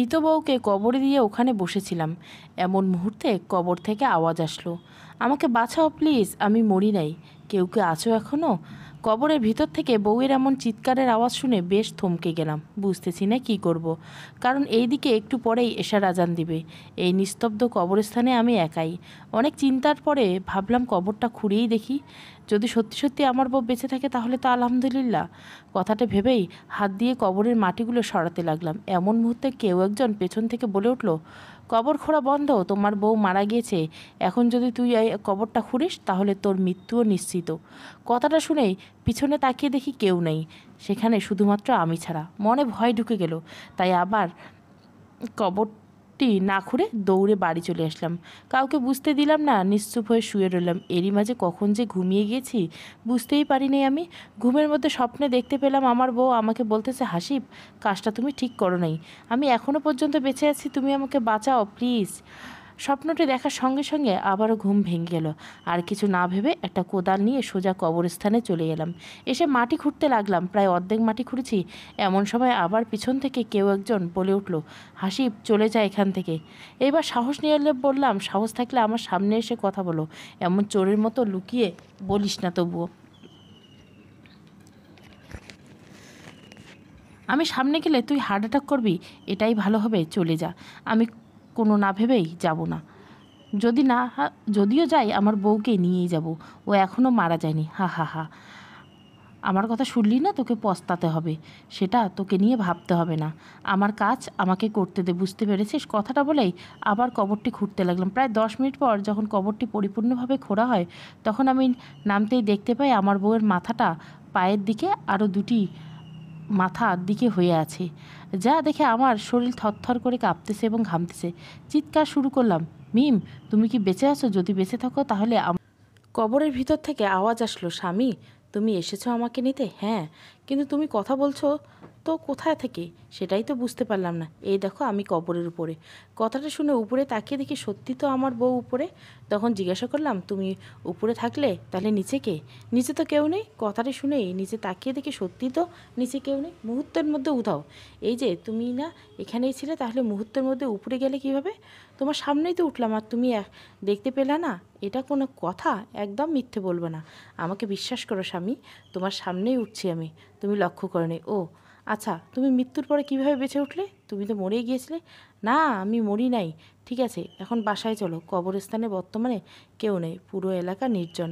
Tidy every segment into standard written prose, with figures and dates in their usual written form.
মৃত বউকে কবরে দিয়ে ওখানে বসেছিলাম, এমন মুহূর্তে কবর থেকে আওয়াজ আসলো, আমাকে বাঁচাও প্লিজ, আমি মরি নাই, কেউ কে আছো এখনও? কবরের ভিতর থেকে বউয়ের এমন চিৎকারের আওয়াজ শুনে বেশ থমকে গেলাম, বুঝতেছি না কী করব। কারণ এই দিকে একটু পরেই এশার আজান দিবে। এই নিস্তব্ধ কবরস্থানে আমি একাই। অনেক চিন্তার পরে ভাবলাম কবরটা খুঁড়েই দেখি, যদি সত্যি সত্যি আমার বউ বেঁচে থাকে তাহলে তো আলহামদুলিল্লাহ। কথাটা ভেবেই হাত দিয়ে কবরের মাটিগুলো সরাতে লাগলাম। এমন মুহূর্তে কেউ একজন পেছন থেকে বলে উঠল, কবর খোঁড়া বন্ধ, তোমার বউ মারা গিয়েছে, এখন যদি তুই এই কবরটা খুঁড়িস তাহলে তোর মৃত্যুও নিশ্চিত। কথাটা শুনেই পিছনে তাকিয়ে দেখি কেউ নেই, সেখানে শুধুমাত্র আমি ছাড়া। মনে ভয় ঢুকে গেল, তাই আবার কবরটি না খুঁড়ে দৌড়ে বাড়ি চলে আসলাম। কাউকে বুঝতে দিলাম না, নিশ্চুপ হয়ে শুয়ে রইলাম। এরই মাঝে কখন যে ঘুমিয়ে গিয়েছি বুঝতেই পারিনি আমি। ঘুমের মধ্যে স্বপ্নে দেখতে পেলাম আমার বউ আমাকে বলতেছে, হাসিব, কাজটা তুমি ঠিক করো নাই, আমি এখনও পর্যন্ত বেঁচে আছি, তুমি আমাকে বাঁচাও প্লিজ। স্বপ্নটি দেখার সঙ্গে সঙ্গে আবারও ঘুম ভেঙে গেল। আর কিছু না ভেবে একটা কোদাল নিয়ে সোজা কবরস্থানে চলে এলাম। এসে মাটি খুঁড়তে লাগলাম। প্রায় অর্ধেক মাটি খুঁড়েছি, এমন সময় আবার পিছন থেকে কেউ একজন বলে উঠল, হাসিব, চলে যায় এখান থেকে। এইবার সাহস নিয়ে এলে বললাম, সাহস থাকলে আমার সামনে এসে কথা বলো, এমন চোরের মতো লুকিয়ে বলিস না তবুও। আমি সামনে গেলে তুই হার্ট অ্যাটাক করবি, এটাই ভালো হবে, চলে যা। আমি কোনো না ভেবেই যাব না, যদিও যাই আমার বউকে নিয়েই যাব, ও এখনও মারা যায়নি, হা হা হা। আমার কথা শুনলি না, তোকে পস্তাতে হবে, সেটা তোকে নিয়ে ভাবতে হবে না, আমার কাজ আমাকে করতে দে, বুঝতে পেরেছিস? কথাটা বলেই আবার কবরটি খুঁড়তে লাগলাম। প্রায় 10 মিনিট পর যখন কবরটি পরিপূর্ণভাবে খোঁড়া হয়, তখন আমি নামতেই দেখতে পাই আমার বউয়ের মাথাটা পায়ের দিকে আরও দুটি মাথার দিকে হয়ে আছে, যা দেখে আমার শরীর থরথর করে কাঁপতেছে এবং ঘামতেছে। চিৎকার শুরু করলাম, মিম, তুমি কি বেঁচে আছো? যদি বেঁচে থাকো তাহলে। কবরের ভিতর থেকে আওয়াজ আসলো, স্বামী, তুমি এসেছো আমাকে নিতে? হ্যাঁ, কিন্তু তুমি কথা বলছো তো কোথায় থেকে সেটাই তো বুঝতে পারলাম না। এই দেখো আমি কবরের উপরে। কথাটা শুনে উপরে তাকিয়ে দেখি সত্যি তো আমার বউ উপরে। তখন জিজ্ঞাসা করলাম, তুমি উপরে থাকলে তাহলে নিচে কে? নিচে তো কেউ নেই। কথাটা শুনেই নিচে তাকিয়ে দেখি সত্যি তো নিচে কেউ নেই। মুহূর্তের মধ্যে উধাও। এই যে তুমি না এখানেই ছিলে, তাহলে মুহূর্তের মধ্যে উপরে গেলে কিভাবে? তোমার সামনেই তো উঠলাম আর তুমি দেখতে পেলে না? এটা কোনো কথা? একদম মিথ্যে বলবো না, আমাকে বিশ্বাস করো স্বামী, তোমার সামনেই উঠছি আমি, তুমি লক্ষ্য করোনি। ও আচ্ছা, তুমি মৃত্যুর পরে কিভাবে বেঁচে উঠলে? তুমি তো মরেই গিয়েছিলে। না, আমি মরি নাই। ঠিক আছে, এখন বাসায় চলো, কবরস্থানে বর্তমানে কেউ নেই, পুরো এলাকা নির্জন।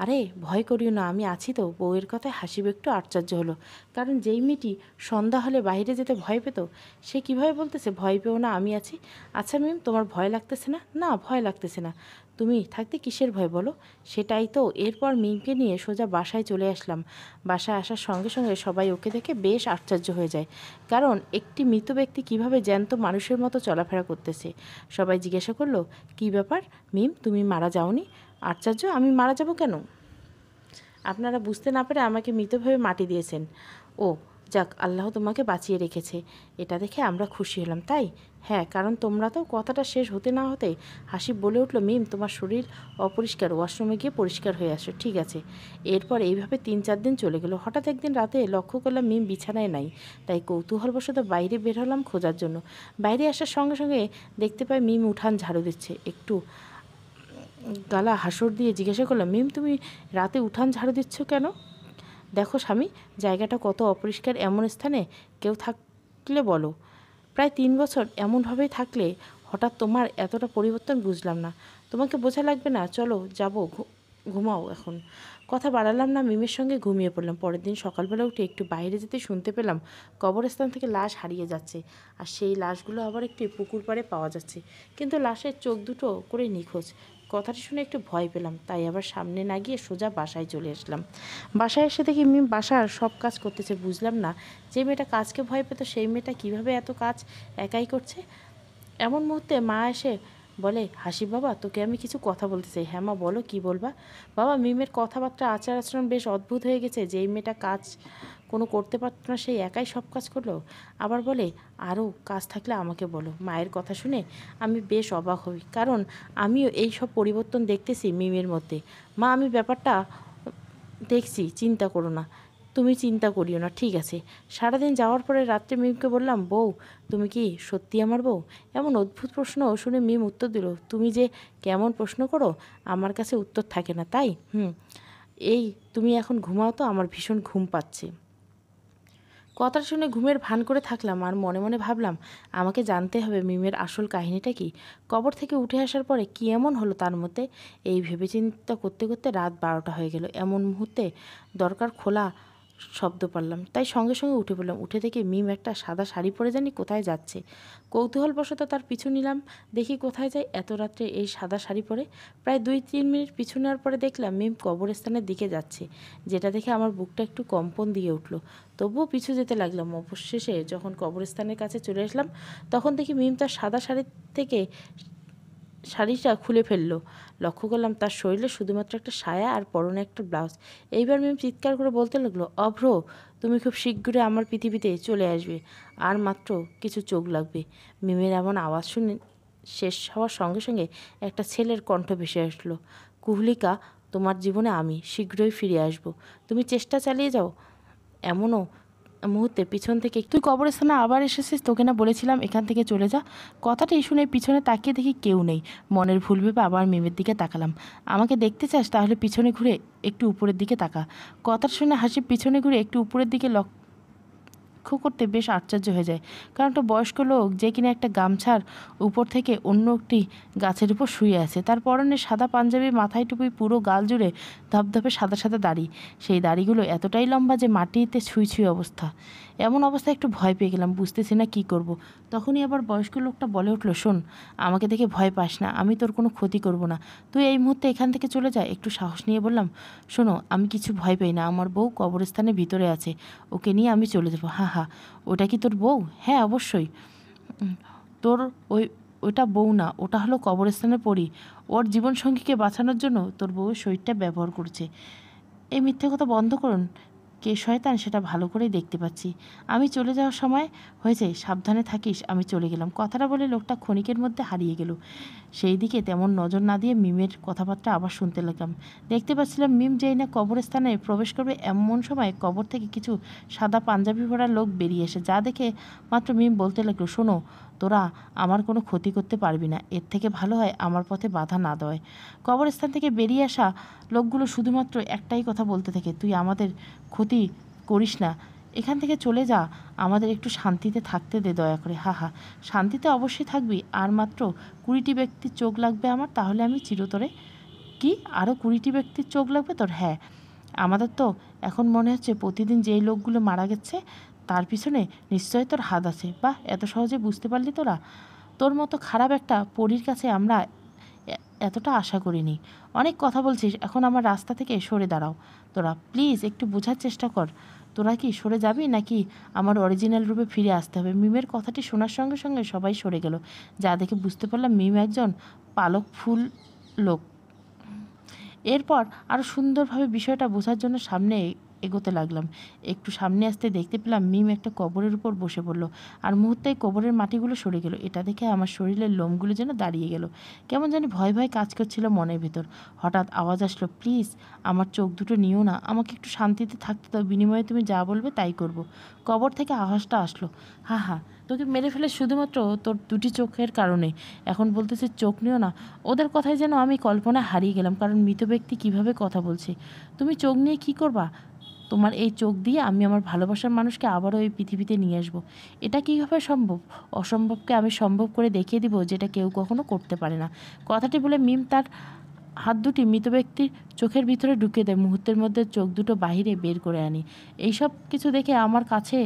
আরে ভয় করিও না, আমি আছি তো। বউয়ের কথায় হাসিব একটু আশ্চর্য হলো, কারণ যেই মেয়েটি সন্ধ্যা হলে বাইরে যেতে ভয় পেত, সে কিভাবে বলতেছে ভয় পেও না, আমি আছি। আচ্ছা মিম, তোমার ভয় লাগতেছে না? না, ভয় লাগতেছে না। তুমি থাকতে কিসের ভয় বলো? সেটাই তো। এরপর মিমকে নিয়ে সোজা বাসায় চলে আসলাম। বাসায় আসার সঙ্গে সঙ্গে সবাই ওকে দেখে বেশ আশ্চর্য হয়ে যায়, কারণ একটি মৃত ব্যক্তি কিভাবে জ্যান্ত মানুষের মতো চলাফেরা করতেছে। সবাই জিজ্ঞাসা করলো, কী ব্যাপার মিম, তুমি মারা যাওনি? আশ্চর্য, আমি মারা যাব কেন? আপনারা বুঝতে না পেরে আমাকে মৃতভাবে মাটি দিয়েছেন। ও যাক, আল্লাহ তোমাকে বাঁচিয়ে রেখেছে, এটা দেখে আমরা খুশি হলাম। তাই? হ্যাঁ, কারণ তোমরা তো। কথাটা শেষ হতে না হতেই হাসিব বলে উঠল, মিম, তোমার শরীর অপরিষ্কার, ওয়াশরুমে গিয়ে পরিষ্কার হয়ে আসো, ঠিক আছে? এরপর এইভাবে 3-4 দিন চলে গেল। হঠাৎ একদিন রাতে লক্ষ্য করলাম মিম বিছানায় নাই। তাই কৌতূহলবশত বাইরে বের হলাম খোঁজার জন্য। বাইরে আসার সঙ্গে সঙ্গে দেখতে পাই মিম উঠান ঝাড়ু দিচ্ছে। একটু গালা হাসর দিয়ে জিজ্ঞাসা করলাম, মিম, তুমি রাতে উঠান ঝাড়ু দিচ্ছ কেন? দেখো স্বামী, জায়গাটা কত অপরিষ্কার, এমন স্থানে কেউ থাকলে বলো। প্রায় 3 বছর এমনভাবেই থাকলে হঠাৎ তোমার এতটা পরিবর্তন বুঝলাম না। তোমাকে বোঝা লাগবে না, চলো যাবো, ঘুমাও এখন। কথা বাড়ালাম না, মিমের সঙ্গে ঘুমিয়ে পড়লাম। পরের দিন সকালবেলা উঠে একটু বাইরে যেতে শুনতে পেলাম কবরস্থান থেকে লাশ হারিয়ে যাচ্ছে, আর সেই লাশগুলো আবার একটি পুকুর পাড়ে পাওয়া যাচ্ছে, কিন্তু লাশের চোখ দুটো করে নিখোঁজ। কথাটি শুনে একটু ভয় পেলাম, তাই আবার সামনে না গিয়ে সোজা বাসায় চলে আসলাম। বাসায় এসে দেখি মিম বাসার সব কাজ করতেছে। বুঝলাম না, যে মেয়েটা কাজকে ভয় পেত সেই মেয়েটা কীভাবে এত কাজ একাই করছে। এমন মুহূর্তে মা এসে বলে, হাসিব বাবা, তোকে আমি কিছু কথা বলতে চাই। হ্যাঁ মা, বলো, কী বলবা? বাবা, মিমের কথাবার্তা আচার আচরণ বেশ অদ্ভুত হয়ে গেছে। যেই মেয়েটা কাজ কোনো করতে পারত না সেই একাই সব কাজ করলো। আবার বলে, আরও কাজ থাকলে আমাকে বলো। মায়ের কথা শুনে আমি বেশ অবাক হই, কারণ আমিও এই সব পরিবর্তন দেখতেছি মিমের মধ্যে। মা, আমি ব্যাপারটা দেখছি, চিন্তা করো না। তুমি চিন্তা করিও না, ঠিক আছে। সারাদিন যাওয়ার পরে রাত্রে মিমকে বললাম, বউ তুমি কি সত্যি আমার বউ? এমন অদ্ভুত প্রশ্ন শুনে মিম উত্তর দিল, তুমি যে কেমন প্রশ্ন করো, আমার কাছে উত্তর থাকে না তাই। এই তুমি এখন ঘুমাও তো, আমার ভীষণ ঘুম পাচ্ছে। কথাটা শুনে ঘুমের ভান করে থাকলাম আর মনে মনে ভাবলাম আমাকে জানতে হবে মিমের আসল কাহিনীটা কি। কবর থেকে উঠে আসার পরে কী এমন হলো তার মধ্যে, এই ভেবে চিন্তা করতে করতে রাত 12টা হয়ে গেল। এমন মুহূর্তে দরকার খোলা শব্দ পারলাম, তাই সঙ্গে সঙ্গে উঠে পড়লাম। উঠে দেখি মিম একটা সাদা শাড়ি পরে জানি কোথায় যাচ্ছে। কৌতূহলবশত তার পিছু নিলাম, দেখি কোথায় যায় এত রাত্রে এই সাদা শাড়ি পরে। প্রায় 2-3 মিনিট পিছু নেওয়ার পরে দেখলাম মিম কবরস্থানের দিকে যাচ্ছে, যেটা দেখে আমার বুকটা একটু কম্পন দিয়ে উঠলো। তবুও পিছু যেতে লাগলাম। অবশেষে যখন কবরস্থানের কাছে চলে আসলাম তখন দেখি মিম তার সাদা শাড়ি থেকে শাড়িটা খুলে ফেললো। লক্ষ্য করলাম তার শরীরে শুধুমাত্র একটা সায়া আর পরনে একটা ব্লাউজ। এইবার মিম চিৎকার করে বলতে লাগলো, অভ্র তুমি খুব শীঘ্রই আমার পৃথিবীতে চলে আসবে, আর মাত্র কিছু চোখ লাগবে। মিমের এমন আওয়াজ শুনে শেষ হওয়ার সঙ্গে সঙ্গে একটা ছেলের কণ্ঠ ভেসে আসলো, কুহলিকা তোমার জীবনে আমি শীঘ্রই ফিরে আসব, তুমি চেষ্টা চালিয়ে যাও। এমনও মুহূর্তে পিছন থেকে, তুই কবরস্থানে আবার এসেছিস, তোকে না বলেছিলাম এখান থেকে চলে যা। কথাটা শুনে পিছনে তাকিয়ে দেখি কেউ নেই। মনের ভুল ভেবে আবার মিমের দিকে তাকালাম। আমাকে দেখতে চাস তাহলে পিছনে ঘুরে একটু উপরের দিকে তাকা। কথাটা শুনে হাসি পিছনে ঘুরে একটু উপরের দিকে লক্ষ্য করতে বেশ আশ্চর্য হয়ে যায়, কারণ একটা বয়স্ক লোক যে কিনা একটা গামছার উপর থেকে অন্য একটি গাছের উপর শুয়ে আছে। তার পরনে সাদা পাঞ্জাবি, মাথায় টুপি, পুরো গাল জুড়ে ধপধপে সাদা সাদা দাড়ি। সেই দাড়িগুলো এতটাই লম্বা যে মাটিতে ছুঁই ছুঁই অবস্থা। এমন অবস্থায় একটু ভয় পেয়ে গেলাম, বুঝতেছি না কী করব। তখনই আবার বয়স্ক লোকটা বলে উঠল, শোন আমাকে দেখে ভয় পাস না, আমি তোর কোনো ক্ষতি করব না, তুই এই মুহূর্তে এখান থেকে চলে যা। একটু সাহস নিয়ে বললাম, শোনো আমি কিছু ভয় পাই না, আমার বউ কবরস্থানের ভিতরে আছে, ওকে নিয়ে আমি চলে যাবো। হ্যাঁ হ্যাঁ, ওটা কি তোর বউ? হ্যাঁ অবশ্যই। তোর ওটা বউ না, ওটা হলো কবরস্থানের পরী। ওর জীবনসঙ্গীকে বাঁচানোর জন্য তোর বউয়ের শরীরটা ব্যবহার করছে। এই মিথ্যে কথা বন্ধ করুন, কে শয়তান সেটা ভালো করেই দেখতে পাচ্ছি। আমি চলে যাওয়ার সময় হয়েছে, সাবধানে থাকিস। আমি চলে গেলাম। কথাটা বলে লোকটা ক্ষণিকের মধ্যে হারিয়ে গেল। সেই দিকে তেমন নজর না দিয়ে মিমের কথাবার্তা আবার শুনতে লাগলাম। দেখতে পাচ্ছিলাম মিম যেই না কবরস্থানে প্রবেশ করবে এমন সময় কবর থেকে কিছু সাদা পাঞ্জাবি পরা লোক বেরিয়ে এসে, যা দেখে মাত্র মিম বলতে লাগলো, শোনো তোরা আমার কোনো ক্ষতি করতে পারবি না, এর থেকে ভালো হয় আমার পথে বাধা না দেওয়ায়। কবরস্থান থেকে বেরিয়ে আসা লোকগুলো শুধুমাত্র একটাই কথা বলতে থাকে, তুই আমাদের ক্ষতি করিস না, এখান থেকে চলে যা, আমাদের একটু শান্তিতে থাকতে দে দয়া করে। হা হা, শান্তিতে অবশ্যই থাকবি, আর মাত্র 20টি ব্যক্তির চোখ লাগবে আমার, তাহলে আমি চিরতরে। কি আরও 20টি ব্যক্তির চোখ লাগবে তোর? হ্যাঁ, আমাদের তো এখন মনে হচ্ছে প্রতিদিন যেই লোকগুলো মারা গেছে তার পিছনে নিশ্চয়ই তোর হাত আছে। বাহ, এত সহজে বুঝতে পারলি তোরা। তোর মতো খারাপ একটা পরীর কাছে আমরা এতটা আশা করিনি। অনেক কথা বলছিস, এখন আমার রাস্তা থেকে সরে দাঁড়াও তোরা, প্লিজ একটু বোঝার চেষ্টা কর। তোরা কি সরে যাবি নাকি আমার অরিজিনাল রূপে ফিরে আসতে হবে? মিমের কথাটি শোনার সঙ্গে সঙ্গে সবাই সরে গেল, যা দেখে বুঝতে পারলাম মিম একজন পালক ফুল লোক। এরপর আরও সুন্দরভাবে বিষয়টা বোঝার জন্য সামনে এগোতে লাগলাম। একটু সামনে আসতে দেখতে পেলাম মিম একটা কবরের উপর বসে পড়লো, আর মুহূর্তেই কবরের মাটিগুলো সরে গেল। এটা দেখে আমার শরীরের লোমগুলো যেন দাঁড়িয়ে গেল, কেমন জানি ভয় ভয় কাজ করছিল মনের ভেতর। হঠাৎ আওয়াজ আসলো, প্লিজ আমার চোখ দুটো নিও না, আমাকে একটু শান্তিতে থাকতে দাও, বিনিময়ে তুমি যা বলবে তাই করব। কবর থেকে আওয়াজটা আসলো, হা হা, তোকে মেরে ফেলে শুধুমাত্র তোর দুটি চোখের কারণে, এখন বলতেছে চোখ নিও না? ওদের কথায় যেন আমি কল্পনায় হারিয়ে গেলাম, কারণ মৃত ব্যক্তি কীভাবে কথা বলছে। তুমি চোখ নিয়ে কী করবা? তোমার এই চোখ দিয়ে আমি আমার ভালোবাসার মানুষকে আবারও এই পৃথিবীতে নিয়ে আসবো। এটা কীভাবে সম্ভব? অসম্ভবকে আমি সম্ভব করে দেখিয়ে দিব, যেটা কেউ কখনো করতে পারে না। কথাটি বলে মিম তার হাত দুটি মৃত ব্যক্তির চোখের ভিতরে ঢুকে দেয়, মুহূর্তের মধ্যে চোখ দুটো বাহিরে বের করে আনি। এইসব কিছু দেখে আমার কাছে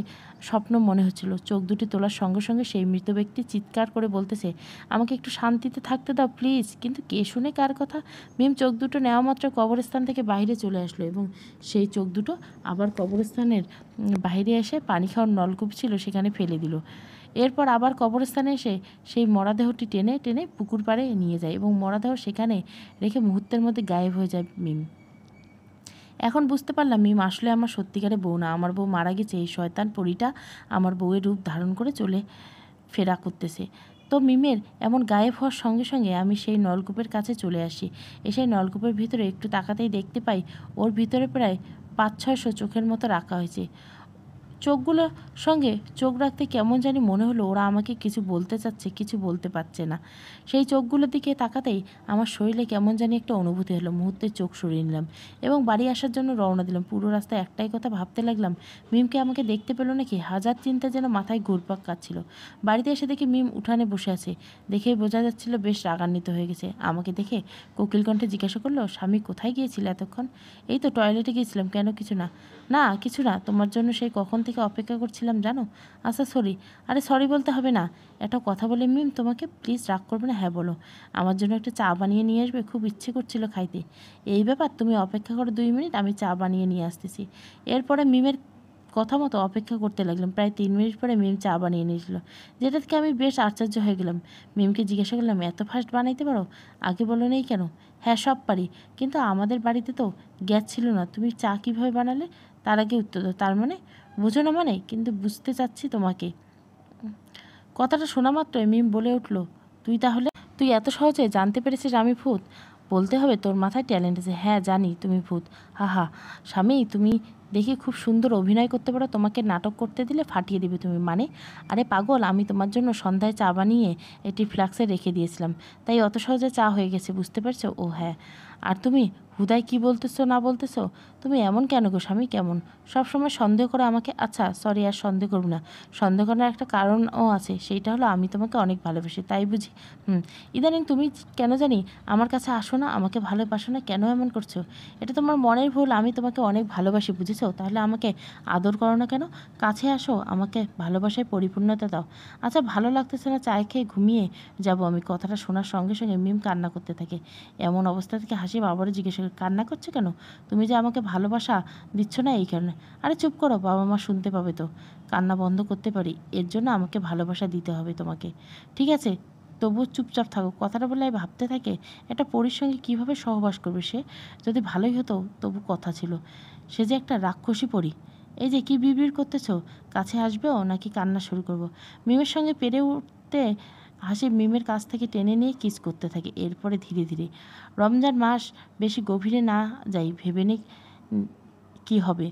স্বপ্ন মনে হচ্ছিল। চোখ দুটি তোলার সঙ্গে সঙ্গে সেই মৃত ব্যক্তি চিৎকার করে বলতেছে, আমাকে একটু শান্তিতে থাকতে দাও প্লিজ। কিন্তু কে শুনে কার কথা? মিম চোখ দুটো নেওয়া মাত্র কবরস্থান থেকে বাইরে চলে আসলো, এবং সেই চোখ দুটো আবার কবরস্থানের বাইরে এসে পানি খাওয়ার নলকূপ ছিল সেখানে ফেলে দিল। এরপর আবার কবরস্থানে এসে সেই মরাদেহটি টেনে টেনে পুকুর পাড়ে নিয়ে যায়, এবং মরাদেহ সেখানে রেখে মুহূর্তের মধ্যে গায়েব হয়ে যায় মিম। এখন বুঝতে পারলাম মিম আসলে আমার সত্যিকারের বউ না, আমার বউ মারা গেছে। এই শয়তান পরীটা আমার বউয়ের রূপ ধারণ করে চলে ফেরা করতেছে। তো মিমের এমন গায়েব হওয়ার সঙ্গে সঙ্গে আমি সেই নলকূপের কাছে চলে আসি। এসে নলকূপের ভিতরে একটু তাকাতেই দেখতে পাই ওর ভিতরে প্রায় 500-600 চোখের মতো রাখা হয়েছে। চোখগুলোর সঙ্গে চোখ রাখতে কেমন জানি মনে হলো ওরা আমাকে কিছু বলতে চাচ্ছে, কিছু বলতে পারছে না। সেই চোখগুলোর দিকে তাকাতেই আমার শরীরে কেমন জানি একটা অনুভূতি হলো। মুহূর্তে চোখ সরিয়ে নিলাম এবং বাড়ি আসার জন্য রওনা দিলাম। পুরো রাস্তায় একটাই কথা ভাবতে লাগলাম, মিমকে আমাকে দেখতে পেলো নাকি। হাজার চিন্তা যেন মাথায় ঘুরপাক কাটছিল। বাড়িতে এসে দেখি মিম উঠানে বসে আছে। দেখেই বোঝা যাচ্ছিল বেশ রাগান্বিত হয়ে গেছে। আমাকে দেখে কোকিল কণ্ঠে জিজ্ঞাসা করলো, স্বামী কোথায় গিয়েছিলে এতক্ষণ? এই তো টয়লেটে গিয়েছিলাম। কেন? কিছু না। না কিছু না, তোমার জন্য সেই কখন থেকে অপেক্ষা করছিলাম জানো। আচ্ছা সরি। আরে সরি বলতে হবে না, একটা কথা বলে মিম তোমাকে, প্লিজ রাগ করবে না? হ্যাঁ বলো। আমার জন্য একটা চা বানিয়ে নিয়ে আসবে, খুব ইচ্ছে করছিল খাইতে। এই ব্যাপার, তুমি অপেক্ষা করো 2 মিনিট, আমি চা বানিয়ে নিয়ে আসতেছি। এরপরে মিমের কথা মতো অপেক্ষা করতে লাগলাম। প্রায় 3 মিনিট পরে মিম চা বানিয়ে নিয়েছিল, যেটা থেকে আমি বেশ আশ্চর্য হয়ে গেলাম। মিমকে জিজ্ঞাসা করলাম, এত ফাস্ট বানাইতে পারো? আগে বলো নেই কেন? হ্যাঁ সব পারি, কিন্তু আমাদের বাড়িতে তো গ্যাস ছিল না, তুমি চা কীভাবে বানালে? তার আগে উত্তর দাও। তার মানে? বুঝো না মানে? কিন্তু বুঝতে চাচ্ছি তোমাকে। কথাটা শোনা মাত্রই মিম বলে উঠল, তুই এত সহজে জানতে পেরেছিস আমি ভূত? বলতে হবে তোর মাথায় ট্যালেন্ট আছে। হ্যাঁ জানি তুমি ভূত। হা হা। স্বামী তুমি দেখি খুব সুন্দর অভিনয় করতে পারো, তোমাকে নাটক করতে দিলে ফাটিয়ে দিবে তুমি। মানে? আরে পাগল, আমি তোমার জন্য সন্ধ্যায় চা বানিয়ে এটি ফ্লাক্সে রেখে দিয়েছিলাম, তাই অত সহজে চা হয়ে গেছে, বুঝতে পারছো? ও হ্যাঁ। আর তুমি হুদায় কি বলতেছো না বলতেছো? তুমি এমন কেন গো স্বামী, কেমন সবসময় সন্দেহ করো আমাকে? আচ্ছা সরি, আর সন্দেহ করবো না। সন্দেহ করার একটা কারণও আছে, সেইটা হলো আমি তোমাকে অনেক ভালোবাসি, তাই বুঝি? ইদানিং তুমি কেন জানি আমার কাছে আসো না, আমাকে ভালোবাসো না, কেন এমন করছো? এটা তোমার মনের ভুল। আমি তোমাকে অনেক ভালোবাসি, বুঝেছো? তাহলে আমাকে আদর করো না কেন? কাছে আসো, আমাকে ভালোবাসায় পরিপূর্ণতা দাও। আচ্ছা ভালো লাগতেছে না, চায় খেয়ে ঘুমিয়ে যাব আমি। কথাটা শোনার সঙ্গে সঙ্গে মিম কান্না করতে থাকে। এমন অবস্থা থেকে হাসিব আবারও জিজ্ঞাসা করে, কান্না করছো কেন? তুমি যে আমাকে ভালোবাসা দিচ্ছ না এই কারণে? আরে চুপ করো, বাবা মা শুনতে পাবে তো। কান্না বন্ধ করতে পারি, এর জন্য আমাকে ভালোবাসা দিতে হবে তোমাকে। ঠিক আছে, তবুও চুপচাপ থাকো। কথাটা বলে ভাবতে থাকে, একটা পরীর সঙ্গে কীভাবে সহবাস করবে সে? যদি ভালোই হতো তবু কথা ছিল, সে যে একটা রাক্ষসী পরী। এই যে কি বিড়বিড় করতেছো? কাছে আসবেও নাকি কান্না শুরু করব? মিমের সঙ্গে পেরে উঠতে হাসি মিমের কাছ থেকে টেনে নিয়ে কিস করতে থাকে। এরপরে ধীরে ধীরে, রমজান মাস, বেশি গভীরে না যাই ভেবে নে কী হবে।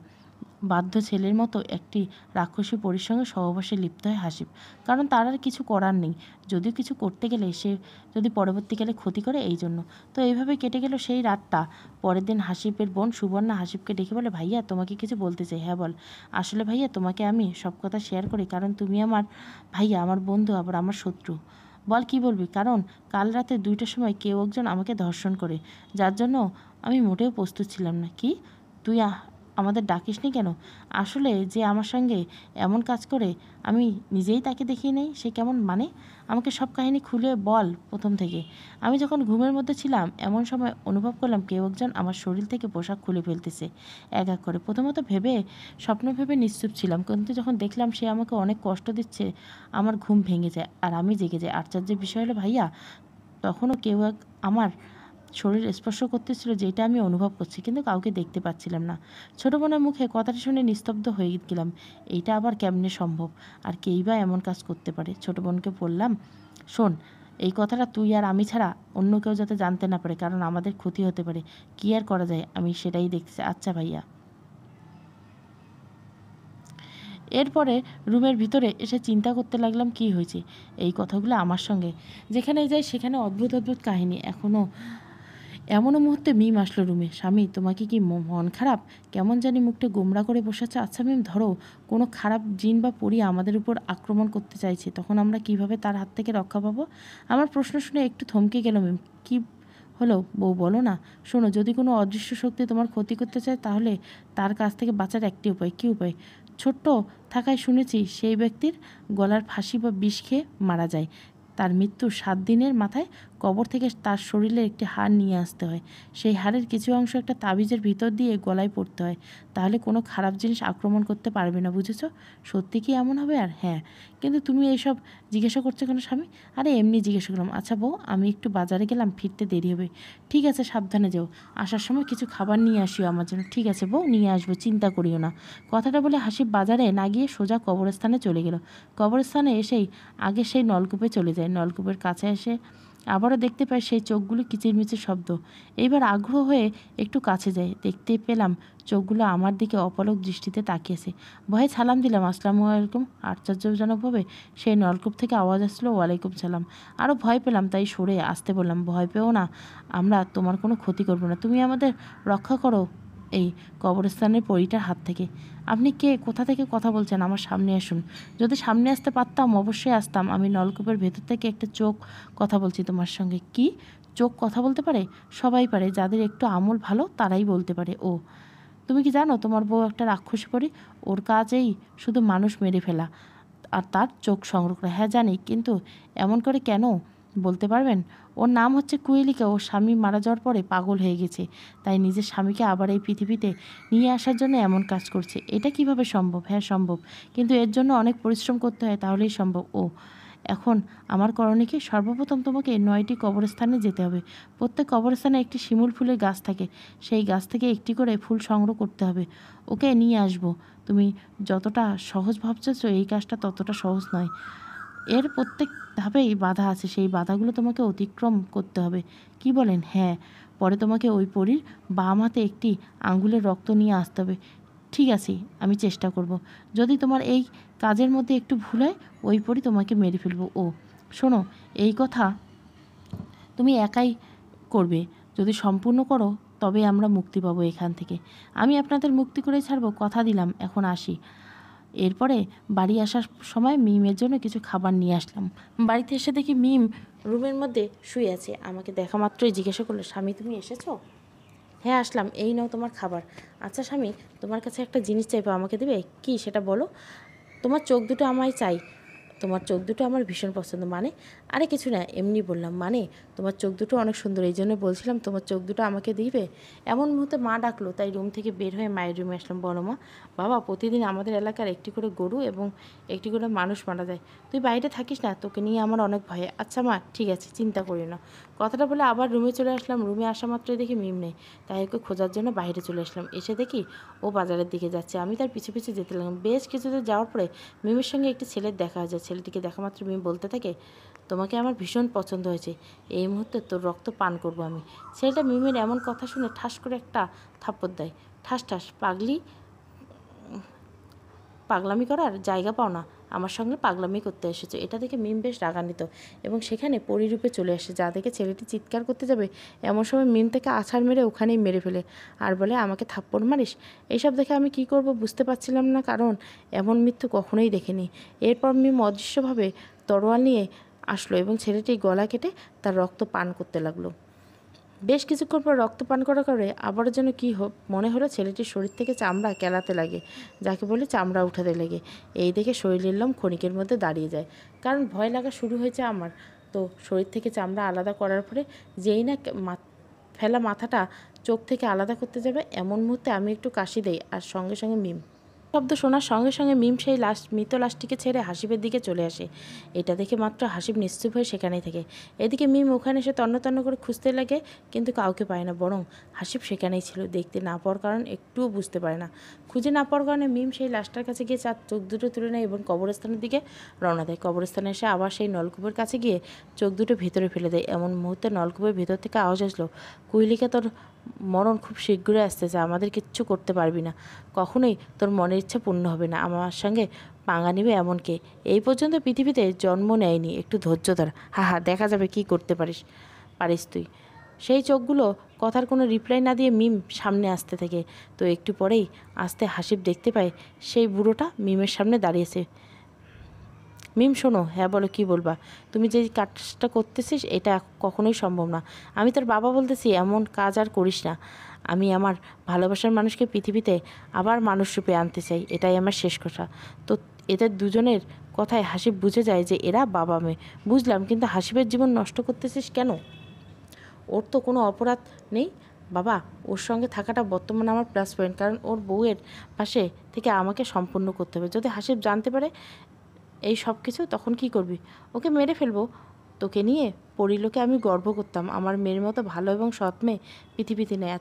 বাধ্য ছেলের মতো একটি রাক্ষসী পরীর সঙ্গে সহবাসে লিপ্ত হয় হাসিব, কারণ তার আর কিছু করার নেই। যদিও কিছু করতে গেলে সে যদি পরবর্তীকালে ক্ষতি করে, এই জন্য। তো এইভাবে কেটে গেল সেই রাতটা। পরের দিন হাসিবের বোন সুবর্ণা হাসিবকে ডেকে বলে, ভাইয়া তোমাকে কিছু বলতে চাই। হ্যাঁ বল। আসলে ভাইয়া তোমাকে আমি সব কথা শেয়ার করি, কারণ তুমি আমার ভাইয়া, আমার বন্ধু, আবার আমার শত্রু। বল কি বলবি? কারণ কাল রাতে 2টার সময় কেউ একজন আমাকে ধর্ষণ করে, যার জন্য আমি মোটেও প্রস্তুত ছিলাম না। কি? তুই আমাদের ডাকিসনি কেন? আসলে যে আমার সঙ্গে এমন কাজ করে, আমি নিজেই তাকে দেখিয়ে নেই, সে কেমন? মানে আমাকে সব কাহিনী খুলে বল প্রথম থেকে। আমি যখন ঘুমের মধ্যে ছিলাম, এমন সময় অনুভব করলাম কেউ একজন আমার শরীর থেকে পোশাক খুলে ফেলতেছে এক এক করে। প্রথমত স্বপ্ন ভেবে নিশ্চুপ ছিলাম, কিন্তু যখন দেখলাম সে আমাকে অনেক কষ্ট দিচ্ছে, আমার ঘুম ভেঙে যায় আর আমি জেগে যাই। আশ্চর্যের বিষয় হলো ভাইয়া, তখনও কেউ আমার শরীর স্পর্শ করতেছিল, যেটা আমি অনুভব করছি, কিন্তু কাউকে দেখতে পাচ্ছিলাম না। ছোটো বোনের মুখে কথাটা শুনে নিস্তব্ধ হয়ে গেলাম। এইটা আবার কেমনে সম্ভব? আর কেই বা এমন কাজ করতে পারে? ছোটো বোনকে বললাম, শোন, এই কথাটা তুই আর আমি ছাড়া অন্য কেউ যাতে জানতে না পারে, কারণ আমাদের ক্ষতি হতে পারে। কী আর করা যায়, আমি সেটাই দেখছি। আচ্ছা ভাইয়া। এরপরে রুমের ভিতরে এসে চিন্তা করতে লাগলাম কী হয়েছে। এই কথাগুলো আমার সঙ্গে যেখানে যাই সেখানে অদ্ভুত অদ্ভুত কাহিনী। এমনও মুহূর্তে মিম আসলো রুমে। স্বামী তোমাকে কি মন খারাপ? কেমন জানি মুখটা গোমড়া করে বসে আছে। আচ্ছা মিম, ধরো কোনো খারাপ জিন বা পরী আমাদের উপর আক্রমণ করতে চাইছে, তখন আমরা কিভাবে তার হাত থেকে রক্ষা পাবো? আমার প্রশ্ন শুনে একটু থমকে গেল মিম। কি হলো বউ, বলো না। শোনো, যদি কোনো অদৃশ্য শক্তি তোমার ক্ষতি করতে চায়, তাহলে তার কাছ থেকে বাঁচার একটি উপায়। কী উপায়? ছোট্ট থাকায় শুনেছি সেই ব্যক্তির গলার ফাঁসি বা বিষ খেয়ে মারা যায়। তার মৃত্যুর 7 দিনের মাথায় কবর থেকে তার শরীরে একটি হাড় নিয়ে আসতে হয়। সেই হাড়ের কিছু অংশ একটা তাবিজের ভিতর দিয়ে গলায় পড়তে হয়, তাহলে কোনো খারাপ জিনিস আক্রমণ করতে পারবে না। বুঝেছ? সত্যি কি এমন হবে? আর হ্যাঁ, কিন্তু তুমি এইসব জিজ্ঞাসা করছো কেন স্বামী? আরে এমনি জিজ্ঞাসা করলাম। আচ্ছা বউ, আমি একটু বাজারে গেলাম, ফিরতে দেরি হবে। ঠিক আছে, সাবধানে যাও। আসার সময় কিছু খাবার নিয়ে আসিও আমার জন্য। ঠিক আছে বউ, নিয়ে আসবো, চিন্তা করিও না। কথাটা বলে হাসিব বাজারে না গিয়ে সোজা কবরস্থানে চলে গেল। কবরস্থানে এসেই আগে সেই নলকূপে চলে যায়। নলকূপের কাছে এসে আবারও দেখতে পাই সেই চোখগুলো কিচিরমিচির শব্দ। এইবার আগ্রহ হয়ে একটু কাছে যাই, দেখতে পেলাম চোখগুলো আমার দিকে অপলক দৃষ্টিতে তাকিয়েছে। ভয়ে সালাম দিলাম, আসসালামু আলাইকুম। আশ্চর্যজনকভাবে সেই নলকূপ থেকে আওয়াজ আসলো, ওয়ালাইকুম সালাম। আরও ভয় পেলাম, তাই সরে আসতে বললাম, ভয় পেও না, আমরা তোমার কোনো ক্ষতি করবো না, তুমি আমাদের রক্ষা করো এই কবরস্থানের পরীটার হাত থেকে। আপনি কে, কোথা থেকে কথা বলছেন? আমার সামনে আসুন। যদি সামনে আসতে পারতাম অবশ্যই আসতাম। আমি নলকূপের ভেতর থেকে একটা চোখ কথা বলছি তোমার সঙ্গে। কি? চোখ কথা বলতে পারে? সবাই পারে, যাদের একটু আমল ভালো তারাই বলতে পারে। ও, তুমি কি জানো তোমার বউ একটা রাক্ষসী পরী? ওর কাজেই শুধু মানুষ মেরে ফেলা আর তার চোখ সংগ্রহ করা। হ্যাঁ জানি, কিন্তু এমন করে কেন বলতে পারবেন? ওর নাম হচ্ছে কুহেলিকা। ওর স্বামী মারা যাওয়ার পরে পাগল হয়ে গেছে, তাই নিজের স্বামীকে আবার এই পৃথিবীতে নিয়ে আসার জন্য এমন কাজ করছে। এটা কিভাবে সম্ভব? হ্যাঁ সম্ভব, কিন্তু এর জন্য অনেক পরিশ্রম করতে হয়, তাহলেই সম্ভব। ও, এখন আমার করণীয় কি? সর্বপ্রথম তোমাকে 9টি কবরস্থানে যেতে হবে। প্রত্যেক কবরস্থানে একটি শিমুল ফুলের গাছ থাকে, সেই গাছ থেকে একটি করে ফুল সংগ্রহ করতে হবে। ওকে নিয়ে আসবো। তুমি যতটা সহজ ভাবছো এই কাজটা ততটা সহজ নয়। এর প্রত্যেক ধাপেই বাধা আছে, সেই বাধাগুলো তোমাকে অতিক্রম করতে হবে। কি বলেন? হ্যাঁ। পরে তোমাকে ওই পরীর বাম হাতে একটি আঙ্গুলের রক্ত নিয়ে আসতে হবে। ঠিক আছে, আমি চেষ্টা করব। যদি তোমার এই কাজের মধ্যে একটু ভুল হয়, ওই পরই তোমাকে মেরে ফেলবো। ও শোনো, এই কথা তুমি একাই করবে। যদি সম্পূর্ণ করো তবে আমরা মুক্তি পাবো এখান থেকে। আমি আপনাদের মুক্তি করে ছাড়বো, কথা দিলাম। এখন আসি। এরপরে বাড়ি আসার সময় মিমের জন্য কিছু খাবার নিয়ে আসলাম। বাড়িতে এসে দেখি মিম রুমের মধ্যে শুয়ে আছে। আমাকে দেখা মাত্রই জিজ্ঞাসা করলো, স্বামী তুমি এসেছো? হ্যাঁ আসলাম, এই নাও তোমার খাবার। আচ্ছা স্বামী, তোমার কাছে একটা জিনিস চাইবো, আমাকে দেবে? কি সেটা বলো। তোমার চোখ দুটো আমায় চাই। তোমার চোখ দুটো আমার ভীষণ পছন্দ। মানে? আরে কিছু না, এমনি বললাম। মানে তোমার চোখ দুটো অনেক সুন্দর, এই জন্য বলছিলাম তোমার চোখ দুটো আমাকে দিবে। এমন মুহূর্তে মা ডাকলো, তাই রুম থেকে বের হয়ে মায়ের রুমে আসলাম। বলো মা। বাবা, প্রতিদিন আমাদের এলাকার একটি করে গরু এবং একটি করে মানুষ মারা যায়, তুই বাইরে থাকিস না, তোকে নিয়ে আমার অনেক ভয়। আচ্ছা মা, ঠিক আছে, চিন্তা করি না। কথাটা বলে আবার রুমে চলে আসলাম। রুমে আসা মাত্রই দেখি মিম নেই, তাই ওকে খোঁজার জন্য বাইরে চলে আসলাম। এসে দেখি ও বাজারের দিকে যাচ্ছে, আমি তার পিছু পিছু যেতে লাগলাম। বেশ কিছুদূর যাওয়ার পরে মিমের সঙ্গে একটি ছেলের দেখা হয়ে যায়। ছেলেটিকে দেখা মাত্র মিম বলতে থাকে, তোমাকে আমার ভীষণ পছন্দ হয়েছে, এই মুহূর্তে তোর রক্ত পান করব আমি। ছেলেটা মিমের এমন কথা শুনে ঠাস করে একটা থাপ্পড় দেয়। ঠাস ঠাস, পাগলি, পাগলামি করার জায়গা পাও না, আমার সঙ্গে পাগলামি করতে এসেছে। এটা দেখে মিম বেশ রাগান্বিত এবং সেখানে পরিরূপে চলে আসে। যা দেখে ছেলেটি চিৎকার করতে যাবে, এমন সময় মিম থেকে আছাড় মেরে ওখানেই মেরে ফেলে আর বলে, আমাকে থাপ্পড় মারিস? এইসব দেখে আমি কি করব বুঝতে পারছিলাম না, কারণ এমন মৃত্যু কখনোই দেখিনি। এরপর মিম অদৃশ্যভাবে তরোয়াল নিয়ে আসলো এবং ছেলেটির গলা কেটে তার রক্ত পান করতে লাগলো। বেশ কিছুক্ষণ পর রক্ত পান করা করে আবারও যেন কী মনে হলো ছেলেটির শরীর থেকে চামড়া কেলাতে লাগে, যাকে বলে চামড়া উঠাতে লাগে। এই দেখে শরীরের লোম ক্ষণিকের মধ্যে দাঁড়িয়ে যায়, কারণ ভয় লাগা শুরু হয়েছে আমার। তো শরীর থেকে চামড়া আলাদা করার পরে যেই না ফেলা মাথাটা চোখ থেকে আলাদা করতে যাবে, এমন মুহূর্তে আমি একটু কাশি দেই আর সঙ্গে সঙ্গে মিম শব্দ শোনার সঙ্গে সঙ্গে মিম সেই মৃত লাশটিকে ছেড়ে হাসিবের দিকে চলে আসে। এটা দেখে মাত্র হাসিব নিশ্চুপ হয়ে সেখানেই থাকে। এদিকে মিম ওখানে এসে তন্ন তন্ন করে খুঁজতে লাগে, কিন্তু কাউকে পায় না, বরং হাসিব সেখানেই ছিল। দেখতে না পাওয়ার কারণ একটুও বুঝতে পারে না। খুঁজে না পাওয়ার কারণে মিম সেই লাশটার কাছে গিয়ে চার চোখ দুটো তুলে নেয় এবং কবরস্থানের দিকে রওনা দেয়। কবরস্থানে এসে আবার সেই নলকূপের কাছে গিয়ে চোখ দুটো ভেতরে ফেলে দেয়। এমন মুহূর্তে নলকূপের ভেতর থেকে আওয়াজ আসলো, কুইলিকা, তোর মরণ খুব শীঘ্রই আসতেছে, আমাদের কিচ্ছু করতে পারবি না, কখনোই তোর মনের ইচ্ছা পূর্ণ হবে না। আমার সঙ্গে পাঙ্গা নিবে এমনকি এই পর্যন্ত পৃথিবীতে জন্ম নেয়নি, একটু ধৈর্য ধর, হা হা, দেখা যাবে কি করতে পারিস তুই। সেই চোখগুলো কথার কোনো রিপ্লাই না দিয়ে মিম সামনে আসতে থাকে। তো একটু পরেই আসতে হাসিব দেখতে পায় সেই বুড়োটা মিমের সামনে দাঁড়িয়েছে। মিম শোনো। হ্যাঁ বলো, কি বলবা? তুমি যে কাজটা করতেছিস এটা কখনোই সম্ভব না। আমি তোর বাবা বলতেছি, এমন কাজ আর করিস না। আমি আমার ভালোবাসার মানুষকে পৃথিবীতে আবার মানুষ রূপে আনতে চাই, এটাই আমার শেষ কথা। তো এদের দুজনের কথায় হাসিব বুঝে যায় যে এরা বাবা মেয়ে। বুঝলাম, কিন্তু হাসিবের জীবন নষ্ট করতেছিস কেন? ওর তো কোনো অপরাধ নেই বাবা। ওর সঙ্গে থাকাটা বর্তমানে আমার প্লাস পয়েন্ট, কারণ ওর বউয়ের পাশে থেকে আমাকে সম্পূর্ণ করতে হবে। যদি হাসিব জানতে পারে এই সব কিছু, তখন কি করবি? ওকে মেরে ফেলবো। তোকে নিয়ে পরিলোকে আমি গর্ব করতাম, আমার মেয়ের মতো ভালো এবং সৎ মেয়ে পৃথিবীতে নেই।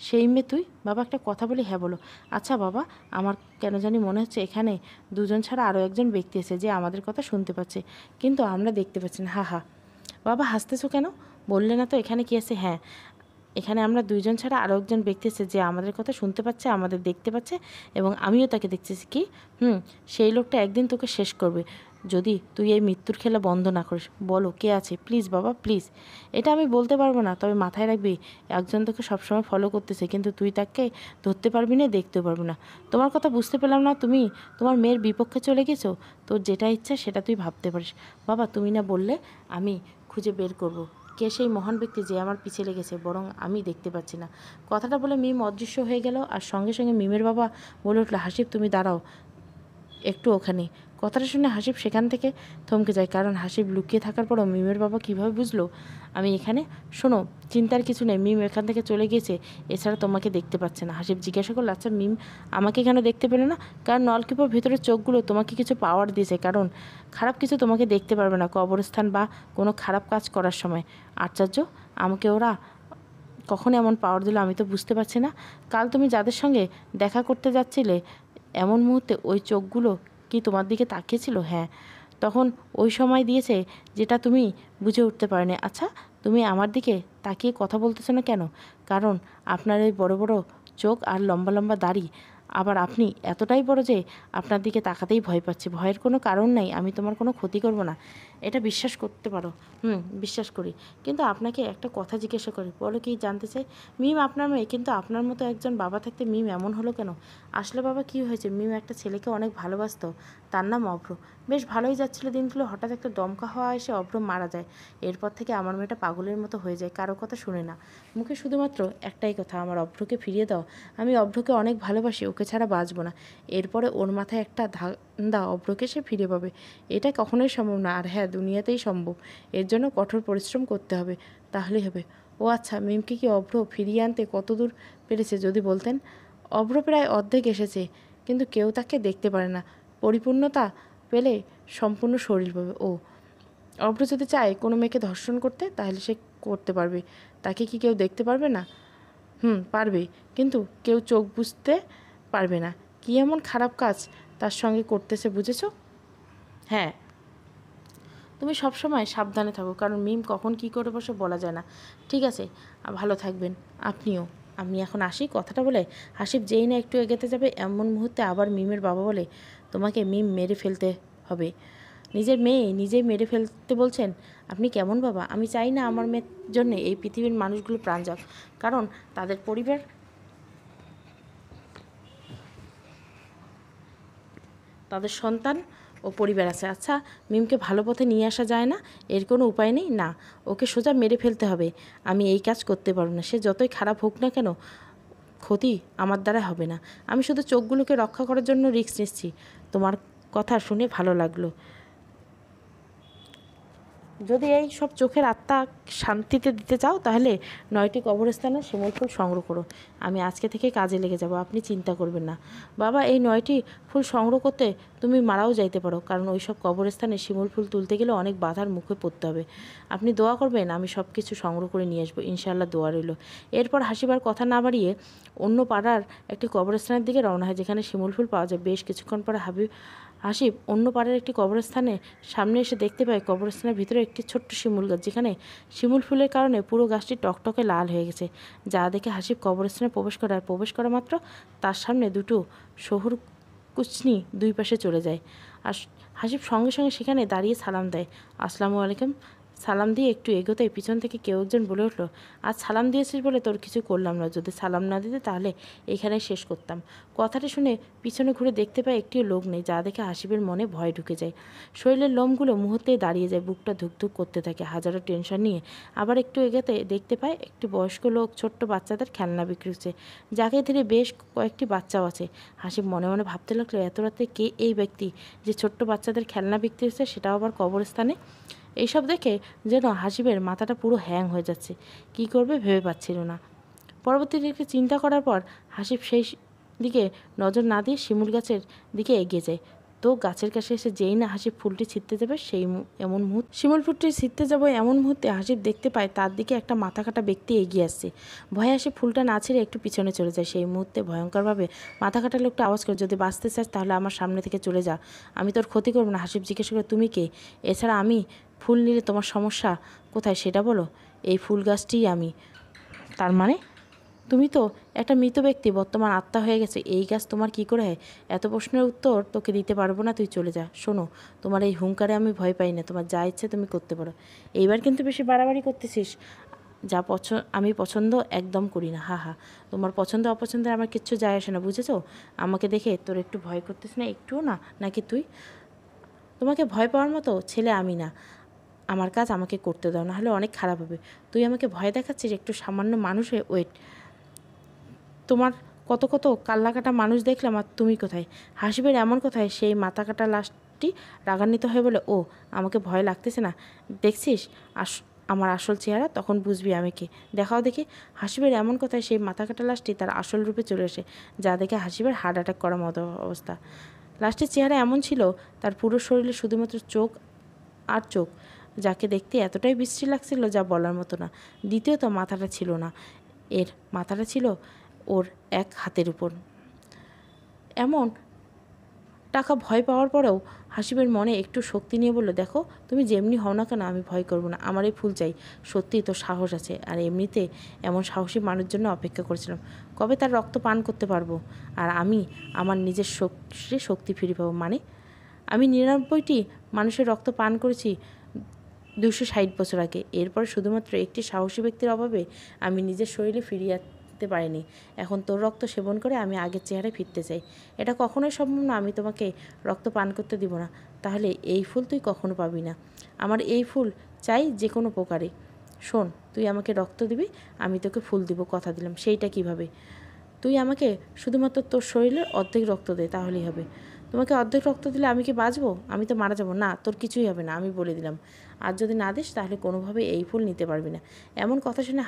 সেই মেয়ে তুই? বাবা একটা কথা বলি। হ্যাঁ বলো। আচ্ছা বাবা, আমার কেন জানি মনে হচ্ছে এখানে দুজন ছাড়া আরও একজন ব্যক্তি আছে যে আমাদের কথা শুনতে পাচ্ছে, কিন্তু আমরা দেখতে পাচ্ছি না। হা হা, বাবা হাসতেছো কেন? বললে না তো এখানে কি আছে? হ্যাঁ, এখানে আমরা দুইজন ছাড়া আরও একজন ব্যক্তি আছে যে আমাদের কথা শুনতে পাচ্ছে, আমাদের দেখতে পাচ্ছে, এবং আমিও তাকে দেখতেছি। কি? সেই লোকটা একদিন তোকে শেষ করবে যদি তুই এই মৃত্যুর খেলা বন্ধ না করিস। বলো কে আছে? প্লিজ বাবা, প্লিজ। এটা আমি বলতে পারবো না, তবে মাথায় রাখবি একজন তোকে সবসময় ফলো করতেছে, কিন্তু তুই তাকে ধরতে পারবি না, দেখতেও পারবি না। তোমার কথা বুঝতে পেলাম না, তুমি তোমার মেয়ের বিপক্ষে চলে গেছো? তোর যেটা ইচ্ছা সেটা তুই ভাবতে পারিস। বাবা তুমি না বললে আমি খুঁজে বের করব কে সেই মহান ব্যক্তি যে আমার পিছে লেগেছে, বরং আমি দেখতে পাচ্ছি না। কথাটা বলে মিম অদৃশ্য হয়ে গেল, আর সঙ্গে সঙ্গে মিমের বাবা বলে উঠল, হাসিব তুমি দাঁড়াও একটু ওখানে। কথাটা শুনে হাসিব সেখান থেকে থমকে যায়, কারণ হাসিব লুকিয়ে থাকার পরও মিমের বাবা কিভাবে বুঝলো আমি এখানে? শোনো, চিন্তার কিছু নেই, মিম এখান থেকে চলে গিয়েছে, এছাড়া তোমাকে দেখতে পাচ্ছে না। হাসিব জিজ্ঞাসা করলো, আচ্ছা মিম আমাকে কেন দেখতে পেলো না? কারণ নলকিপের ভেতরের চোখগুলো তোমাকে কিছু পাওয়ার দিয়েছে, কারণ খারাপ কিছু তোমাকে দেখতে পারবে না কবরস্থান বা কোনো খারাপ কাজ করার সময়। আশ্চর্য, আমাকে ওরা কখন এমন পাওয়ার দিল আমি তো বুঝতে পারছি না। কাল তুমি যাদের সঙ্গে দেখা করতে যাচ্ছিলে, এমন মুহূর্তে ওই চোখগুলো কি তোমার দিকে তাকিয়েছিল? হ্যাঁ, তখন ওই সময় দিয়েছে যেটা তুমি বুঝে উঠতে পারোনি। আচ্ছা, তুমি আমার দিকে তাকিয়ে কথা বলতেছো না কেন? কারণ আপনার এই বড় বড় চোখ আর লম্বা লম্বা দাড়ি, আবার আপনি এতটাই বড় যে আপনার দিকে তাকাতেই ভয় পাচ্ছি। ভয়ের কোনো কারণ নাই, আমি তোমার কোনো ক্ষতি করব না, এটা বিশ্বাস করতে পারো। বিশ্বাস করি, কিন্তু আপনাকে একটা কথা জিজ্ঞাসা করি। বলো, কি জানতে চাই? মিম আপনার মেয়ে, কিন্তু আপনার মতো একজন বাবা থাকতে মিম এমন হলো কেন? আসলে বাবা কি হয়েছে, মিম একটা ছেলেকে অনেক ভালোবাসতো, তার নাম অভ্র। বেশ ভালোই যাচ্ছিল দিনগুলো, হঠাৎ একটা দমকা হওয়া এসে অভ্র মারা যায়। এরপর থেকে আমার মেয়েটা পাগলের মতো হয়ে যায়, কারো কথা শুনে না, মুখে শুধুমাত্র একটাই কথা, আমার অভ্রকে ফিরিয়ে দাও। আমি অভ্রকে অনেক ভালোবাসি, ওকে ছাড়া বাঁচবো না। এরপরে ওর মাথায় একটা ধান্দা, অভ্রকে সে ফিরে পাবে। এটা কখনোই সম্ভব না, আর হ্যাঁ দুনিয়াতেই সম্ভব। এর জন্য কঠোর পরিশ্রম করতে হবে, তাহলেই হবে। ও আচ্ছা, মিমকে কি অভ্র ফিরিয়ে আনতে কত দূর পেরেছে যদি বলতেন? অভ্র প্রায় অর্ধেক এসেছে, কিন্তু কেউ তাকে দেখতে পারে না। পরিপূর্ণতা পেলে সম্পূর্ণ শরীর পাবে। ও অভ্র যদি চায় কোনো মেয়েকে ধর্ষণ করতে, তাহলে সে করতে পারবে। তাকে কি কেউ দেখতে পারবে না? পারবে, কিন্তু কেউ চোখ বুঝতে পারবে না। কী এমন খারাপ কাজ তার সঙ্গে করতেছে, বুঝেছো? হ্যাঁ, তুমি সবসময় সাবধানে থাকো, কারণ মিম কখন কী করে বসে বলা যায় না। ঠিক আছে, ভালো থাকবেন আপনিও। আমি এখন আসি। কথাটা বলে হাসিব যেই না একটু এগোতে যাবে, এমন মুহূর্তে আবার মিমের বাবা বলে, তোমাকে মিম মেরে ফেলতে হবে। নিজের মেয়ে নিজেই মেরে ফেলতে বলছেন? আপনি কেমন বাবা? আমি চাই না আমার মেয়ের জন্যে এই পৃথিবীর মানুষগুলো প্রাণ যাক, কারণ তাদের পরিবার, তাদের সন্তান ও পরিবার আছে। আচ্ছা, মিমকে ভালো পথে নিয়ে আসা যায় না? এর কোনো উপায় নেই? না, ওকে সোজা মেরে ফেলতে হবে। আমি এই কাজ করতে পারবো না, সে যতই খারাপ হোক না কেন, ক্ষতি আমার দ্বারা হবে না। আমি শুধু চোখগুলোকে রক্ষা করার জন্য রিস্ক নিচ্ছি। তোমার কথা শুনে ভালো লাগলো। যদি এই সব চোখের আত্মা শান্তিতে দিতে চাও, তাহলে 9টি কবরস্থানে শিমুল ফুল সংগ্রহ করো। আমি আজকে থেকে কাজে লেগে যাব, আপনি চিন্তা করবেন না। বাবা, এই 9টি ফুল সংগ্রহ করতে তুমি মারাও যাইতে পারো, কারণ ওই সব কবরস্থানে শিমুল ফুল তুলতে গেলে অনেক বাধার মুখে পড়তে হবে। আপনি দোয়া করবেন, আমি সব কিছু সংগ্রহ করে নিয়ে আসবো, ইনশাআল্লাহ দোয়া রইল। এরপর হাসিবার কথা না বাড়িয়ে অন্য পাড়ার একটি কবরস্থানের দিকে রওনা হয়, যেখানে শিমুল ফুল পাওয়া যায়। বেশ কিছুক্ষণ পরে হাসিব অন্য পাড়ার একটি কবরস্থানে সামনে এসে দেখতে পায় কবরস্থানের ভিতরে একটি ছোট্ট শিমুল গাছ, যেখানে শিমুল ফুলের কারণে পুরো গাছটি টকটকে লাল হয়ে গেছে। যা দেখে হাসিব কবরস্থানে প্রবেশ করে, আর প্রবেশ করা মাত্র তার সামনে দুটো শহুর কুচনি দুই পাশে চলে যায়। আর হাসিব সঙ্গে সঙ্গে সেখানে দাঁড়িয়ে সালাম দেয়। আসসালামু আলাইকুম। সালাম দিয়ে একটু এগোতেই পিছন থেকে কেউ একজন বলে উঠল, আজ সালাম দিয়েছিস বলে তোর কিছু করলাম না, যদি সালাম না দিতে তাহলে এখানে শেষ করতাম। কথাটা শুনে পিছনে ঘুরে দেখতে পায় একটিও লোক নেই, যা দেখে হাসিবের মনে ভয় ঢুকে যায়। শরীরের লোমগুলো মুহূর্তেই দাঁড়িয়ে যায়, বুকটা ধুকধুক করতে থাকে হাজারো টেনশন নিয়ে। আবার একটু এগোতে দেখতে পায় একটি বয়স্ক লোক ছোট্ট বাচ্চাদের খেলনা বিক্রি করছে, যাকে ধীরে বেশ কয়েকটি বাচ্চাও আছে। হাসিব মনে মনে ভাবতে লাগলো, এত রাতে কে এই ব্যক্তি যে ছোট্ট বাচ্চাদের খেলনা বিক্রি করছে, সেটাও আবার কবরস্থানে। এইসব দেখে যেন হাসিবের মাথাটা পুরো হ্যাং হয়ে যাচ্ছে, কি করবে ভেবে পাচ্ছিল না। পরবর্তীতে চিন্তা করার পর হাসিব সেই দিকে নজর না দিয়ে শিমুল গাছের দিকে এগিয়ে যায়। তো গাছের কাছে এসে যেই না হাসিব ফুলটি ছিঁড়তে যাবে, এমন মুহূর্তে শিমুল ফুলটি ছিঁড়তে যাবো এমন মুহূর্তে হাসিব দেখতে পায় তার দিকে একটা মাথা কাটা ব্যক্তি এগিয়ে আসছে। ভয়ে হাসিব ফুলটা না ছিঁড়ে একটু পিছনে চলে যায়। সেই মুহূর্তে ভয়ঙ্করভাবে মাথা কাটা লোকটা আওয়াজ করে, যদি বাঁচতে চাস তাহলে আমার সামনে থেকে চলে যা, আমি তোর ক্ষতি করবো না। হাসিব জিজ্ঞেস করে, তুমি কে? এছাড়া আমি ফুল নিলে তোমার সমস্যা কোথায় সেটা বলো। এই ফুল গাছটিই আমি। তার মানে তুমি তো একটা মৃত ব্যক্তি, বর্তমান আত্মা হয়ে গেছে। এই গাছ তোমার কি করে হয়? এত প্রশ্নের উত্তর তোকে দিতে পারবো না, তুই চলে যা। শোনো, তোমার এই হুঙ্কারে আমি ভয় পাই না, তোমার যা ইচ্ছে তুমি করতে পারো। এইবার কিন্তু বেশি বাড়াবাড়ি করতেছিস। যা আমি পছন্দ একদম করি না। হা হা, তোমার পছন্দ অপছন্দে আমার কিচ্ছু যায় আসে না, বুঝেছো? আমাকে দেখে তোর একটু ভয় করতেছ না? একটুও না? নাকি তুই? তোমাকে ভয় পাওয়ার মতো ছেলে আমি না। আমার কাজ আমাকে করতে দাও, না হলে অনেক খারাপ হবে। তুই আমাকে ভয় দেখাচ্ছিস একটু সামান্য মানুষ হয়ে? ওয়েট, তোমার কত কত কাল্লা কাটা মানুষ দেখলাম, আর তুমি কোথায়? হাসিবের এমন কোথায় সেই মাথা কাটা লাশটি রাগান্বিত হয়ে বলে, ও আমাকে ভয় লাগতেছে না? দেখছিস আমার আসল চেহারা, তখন বুঝবি আমি কে। দেখাও দেখি। হাসিবের এমন কথায় সেই মাথা কাটা লাশটি তার আসল রূপে চলে আসে, যা দেখে হাসিবের হার্ট অ্যাটাক করার মতো অবস্থা। লাশটির চেহারা এমন ছিল, তার পুরো শরীরে শুধুমাত্র চোখ আর চোখ, যাকে দেখতে এতটাই বিশ্রী লাগছিল যা বলার মতো না। দ্বিতীয়ত মাথাটা ছিল না, এর মাথাটা ছিল ওর এক হাতের উপর। এমন টাকা ভয় পাওয়ার পরেও হাসিবের মনে একটু শক্তি নিয়ে বলল, দেখো তুমি যেমনি হও না কেন, আমি ভয় করব না। আমার এই ফুল চাই। সত্যিই তো সাহস আছে, আর এমনিতে এমন সাহসী মানুষের জন্য অপেক্ষা করছিলাম। কবে তার রক্ত পান করতে পারবো, আর আমি আমার নিজের শক্তি ফিরে পাবো। মানে আমি 99টি মানুষের রক্ত পান করেছি 260 বছর আগে। এরপর শুধুমাত্র একটি সাহসী ব্যক্তির অভাবে আমি নিজের শরীরে ফিরিয়ে আনতে পারিনি। এখন তোর রক্ত সেবন করে আমি আগের চেহারায় ফিরতে চাই। এটা কখনোই সম্ভব না। আমি তোমাকে রক্ত পান করতে দিব না। তাহলে এই ফুল তুই কখনো পাবি না। আমার এই ফুল চাই যে কোনো প্রকারে। শোন, তুই আমাকে রক্ত দিবি, আমি তোকে ফুল দিব, কথা দিলাম। সেইটা কিভাবে? তুই আমাকে শুধুমাত্র তোর শরীরের অর্ধেক রক্ত দে, তাহলেই হবে। তোমাকে অর্ধেক রক্ত দিলে আমি কি বাঁচবো? আমি তো মারা যাবো। না, তোর কিছুই হবে না, আমি বলে দিলাম। আর যদি না দিস তাহলে কোনোভাবে এই ফুল নিতে পারবি না। এমন কথা শুনে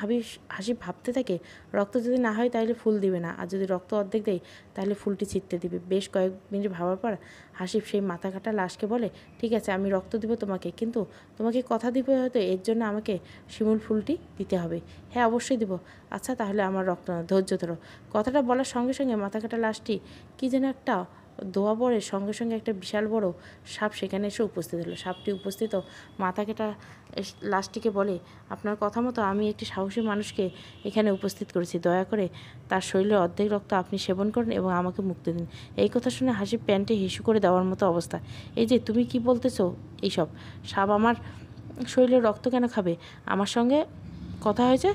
হাসিব ভাবতে থাকে, রক্ত যদি না হয় তাহলে ফুল দিবে না, আর যদি রক্ত অর্ধেক দেয় তাহলে ফুলটি ছিটতে দিবে। বেশ কয়েক মিনিট ভাবার পর হাসিব সেই মাথা কাটা লাশকে বলে, ঠিক আছে, আমি রক্ত দিব তোমাকে, কিন্তু তোমাকে কথা দিব হয়তো এর জন্য আমাকে শিমুল ফুলটি দিতে হবে। হ্যাঁ, অবশ্যই দিব। আচ্ছা, তাহলে আমার রক্ত না, ধৈর্য ধরো। কথাটা বলার সঙ্গে সঙ্গে মাথা কাটা লাশটি কী যেন একটা দোয়া পড়ে, সঙ্গে সঙ্গে একটা বিশাল বড় সাপ সেখানে এসে উপস্থিত হলো। সাপটি উপস্থিত মাথা কাটা লাশটিকে বলে, আপনার কথা মতো আমি একটি সাহসী মানুষকে এখানে উপস্থিত করেছি। দয়া করে তার শরীরের অর্ধেক রক্ত আপনি সেবন করুন এবং আমাকে মুক্তি দিন। এই কথা শুনে হাসি প্যান্টে হিসু করে দেওয়ার মতো অবস্থা। এই যে তুমি কি বলতেছো এইসব? সাপ আমার শরীরের রক্ত কেন খাবে? আমার সঙ্গে কথা হয়েছে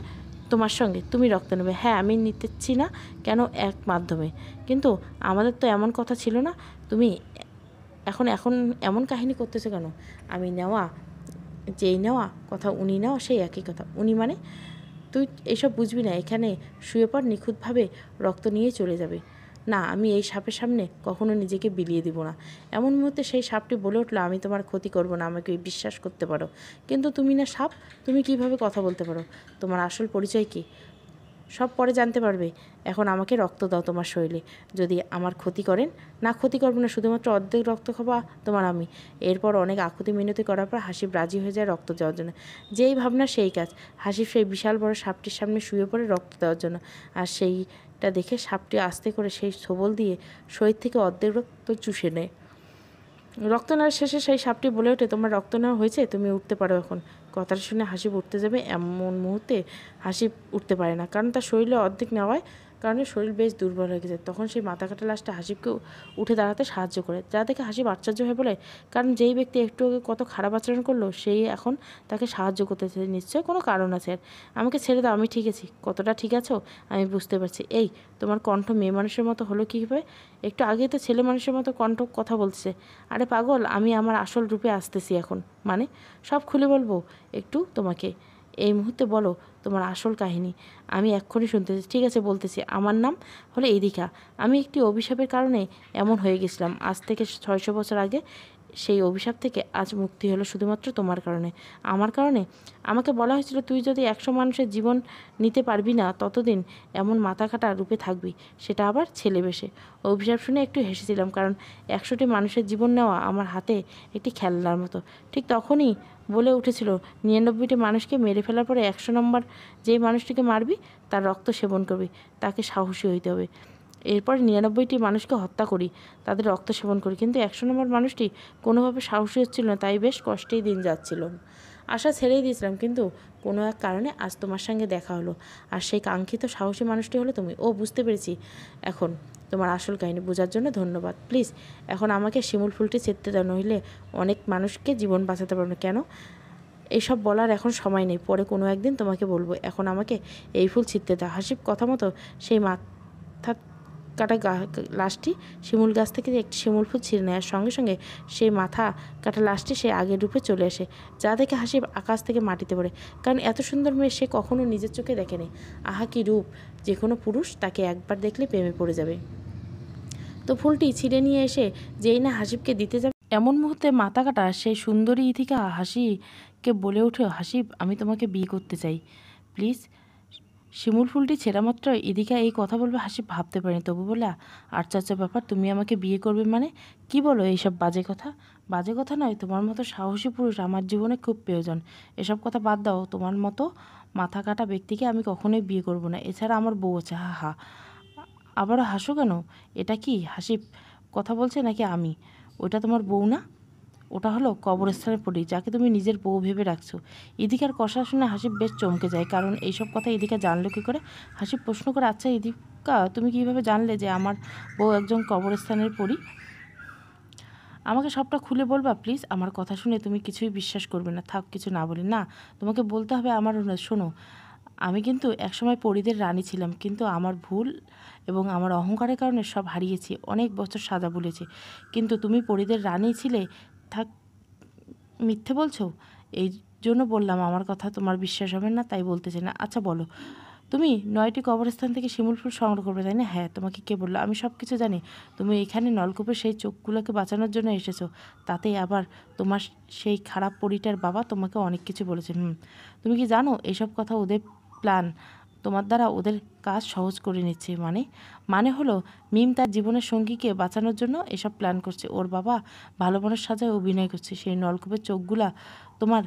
তোমার সঙ্গে, তুমি রক্ত নেবে। হ্যাঁ, আমি নিতেছি না কেন, এক মাধ্যমে। কিন্তু আমাদের তো এমন কথা ছিল না। তুমি এখন এখন এমন কাহিনী করতেছো কেন? আমি নেওয়া, যেই নেওয়া কথা উনি নেওয়া, সেই একই কথা। উনি মানে? তুই এসব বুঝবি না। এখানে শুয়ে পর, নিখুঁতভাবে রক্ত নিয়ে চলে যাবে। না, আমি এই সাপের সামনে কখনো নিজেকে বিলিয়ে দিব না। এমন মুহূর্তে সেই সাপটি বলে উঠলো, আমি তোমার ক্ষতি করব না, আমাকে বিশ্বাস করতে পারো। কিন্তু তুমি না সাপ, তুমি কিভাবে কথা বলতে পারো? তোমার আসল পরিচয় কী সব পরে জানতে পারবে। এখন আমাকে রক্ত দাও তোমার শরীরে। যদি আমার ক্ষতি করেন, না ক্ষতি করবো না, শুধুমাত্র অর্ধেক রক্ত খাবা তোমার আমি। এরপর অনেক আকুতি মিনতি করার পর হাসিব রাজি হয়ে যায় রক্ত দেওয়ার জন্য। যেই ভাবনা সেই কাজ। হাসিব সেই বিশাল বড় সাপটির সামনে শুয়ে পড়ে রক্ত দেওয়ার জন্য। আর সেইটা দেখে সাপটি আস্তে করে সেই ছোবল দিয়ে শরীর থেকে অর্ধেক রক্ত চুষে নেয়। রক্ত নেওয়ার শেষে সেই সাপটি বলে ওঠে, তোমার রক্ত নেওয়া হয়েছে, তুমি উঠতে পারো এখন। কথাটা শুনে হাসিব উঠতে যাবে, এমন মুহূর্তে হাসিব উঠতে পারে না, কারণ তার শরীরে অর্ধেক নেওয়ায় কারণে শরীর বেশ দুর্বল হয়ে গেছে। তখন সেই মাথা কাটা লাশটা হাসিবকে উঠে দাঁড়াতে সাহায্য করে, যা দেখে হাসিব আশ্চর্য হয়ে বলে, কারণ যেই ব্যক্তি একটু আগে কত খারাপ আচরণ করলো সেই এখন তাকে সাহায্য করতেছে, নিশ্চয় কোনো কারণ আছে। আমাকে ছেড়ে দাও, আমি ঠিক আছি। কতটা ঠিক আছো আমি বুঝতে পারছি। এই, তোমার কণ্ঠ মেয়ে মানুষের মতো হলো কীভাবে? একটু আগে তো ছেলে মানুষের মতো কণ্ঠ কথা বলছে। আরে পাগল, আমি আমার আসল রূপে আসতেছি এখন। মানে সব খুলে বলবো একটু তোমাকে। এই মুহূর্তে বলো তোমার আসল কাহিনী, আমি এক্ষুনি শুনতেছি। ঠিক আছে, বলতেছি। আমার নাম হলো এরিকা। আমি একটি অভিশাপের কারণে এমন হয়ে গেছিলাম। আজ থেকে 600 বছর আগে সেই অভিশাপ থেকে আজ মুক্তি হলো শুধুমাত্র তোমার কারণে, আমার কারণে। আমাকে বলা হয়েছিল তুই যদি 100 মানুষের জীবন নিতে পারবি না ততদিন এমন মাথা কাটা রূপে থাকবি, সেটা আবার ছেলে বেশে। অভিশাপ শুনে একটু হেসেছিলাম, কারণ 100টি মানুষের জীবন নেওয়া আমার হাতে একটি খেলনার মতো। ঠিক তখনই বলে উঠেছিল 99টি মানুষকে মেরে ফেলার পরে 100 নম্বর যেই মানুষটিকে মারবি তার রক্ত সেবন করবি, তাকে সাহসী হইতে হবে। এরপর 99টি মানুষকে হত্যা করি, তাদের রক্ত সেবন করি, কিন্তু 100 নম্বর মানুষটি কোনোভাবে সাহসী হচ্ছিল না, তাই বেশ কষ্টেই দিন যাচ্ছিল। আশা ছেড়েই দিয়েছিলাম, কিন্তু কোনো এক কারণে আজ তোমার সঙ্গে দেখা হলো, আর সেই কাঙ্ক্ষিত সাহসী মানুষটি হলো তুমি। ও, বুঝতে পেরেছি এখন তোমার আসল কাহিনী। বোঝার জন্য ধন্যবাদ। প্লিজ এখন আমাকে শিমুল ফুলটি ছিঁড়তে দাও, নইলে অনেক মানুষকে জীবন বাঁচাতে পারবো না। কেন? এইসব বলার এখন সময় নেই, পরে কোনো একদিন তোমাকে বলবো। এখন আমাকে এই ফুল ছিঁড়তে দাও। হাসিব কথা মতো সেই মাথা কাটা লাশটি শিমুল গাছ থেকে একটি শিমুল ফুল ছিঁড়ে নেয়, আর সঙ্গে সঙ্গে সেই মাথা কাটা লাশটি সে আগের রূপে চলে আসে, যা দেখে হাসিব আকাশ থেকে মাটিতে পড়ে। কারণ এত সুন্দর মেয়ে সে কখনো নিজের চোখে দেখেনি। আহা কি রূপ! যে কোনো পুরুষ তাকে একবার দেখলে প্রেমে পড়ে যাবে। তো ফুলটি ছিঁড়ে নিয়ে এসে যেই না হাসিবকে দিতে যাবে, এমন মুহূর্তে মাথা কাটা সেই সুন্দরী ইথিকা হাসিকে বলে ওঠে, হাসিব, আমি তোমাকে বিয়ে করতে চাই, প্লিজ। শিমুল ফুলটি ছেঁড়া মাত্র ইদিকা এই কথা বলবে হাসিব ভাবতে পারেনি, তবু বলে, আশ্চর্য ব্যাপার, তুমি আমাকে বিয়ে করবে মানে? কি বলো এইসব বাজে কথা? বাজে কথা নয়, তোমার মতো সাহসী পুরুষ আমার জীবনে খুব প্রয়োজন। এসব কথা বাদ দাও, তোমার মতো মাথা কাটা ব্যক্তিকে আমি কখনোই বিয়ে করব না। এছাড়া আমার বউ আছে। হা হা। আবারও হাসো কেন? এটা কি হাসিব কথা বলছে নাকি আমি? ওটা তোমার বউ না, ওটা হলো কবরস্থানের পরী, যাকে তুমি নিজের বউ ভেবে রাখছো। ইদিকার কথা শুনে হাসিব বেশ চমকে যায়, কারণ এইসব কথা ইদিকা জানলো কী করে? হাসিব প্রশ্ন করে, আচ্ছা ইদিকা, তুমি কীভাবে জানলে যে আমার বউ একজন কবরস্থানের পরী? আমাকে সবটা খুলে বলবা প্লিজ। আমার কথা শুনে তুমি কিছুই বিশ্বাস করবে না। থাক, কিছু না বলি না, তোমাকে বলতে হবে আমার। শোনো, আমি কিন্তু একসময় পরীদের রানী ছিলাম, কিন্তু আমার ভুল এবং আমার অহংকারের কারণে সব হারিয়েছি। অনেক বছর সাজা বলেছি, কিন্তু তুমি পরীদের রানী ছিলে। থাক, মিথ্যে বলছো। এই জন্য বললাম আমার কথা তোমার বিশ্বাস হবে না, তাই বলতে চাই না। আচ্ছা বলো, তুমি 9টি কবরস্থান থেকে শিমুল ফুল সংগ্রহ করবে, তাই না? হ্যাঁ। তোমাকে কে বললো? আমি সব কিছু জানি। তুমি এখানে নলকূপের সেই চোখগুলোকে বাঁচানোর জন্য এসেছো। তাতেই আবার তোমার সেই খারাপ পরীটার বাবা তোমাকে অনেক কিছু বলেছেন। তুমি কি জানো এইসব কথা ওদের প্ল্যান? তোমার দ্বারা ওদের কাজ সহজ করে নিচ্ছে। মানে হলো মিম তার জীবনের সঙ্গীকে বাঁচানোর জন্য এসব প্ল্যান করছে। ওর বাবা ভালো মানুষ সাজায় অভিনয় করছে। সেই নলকূপের চোখগুলা তোমার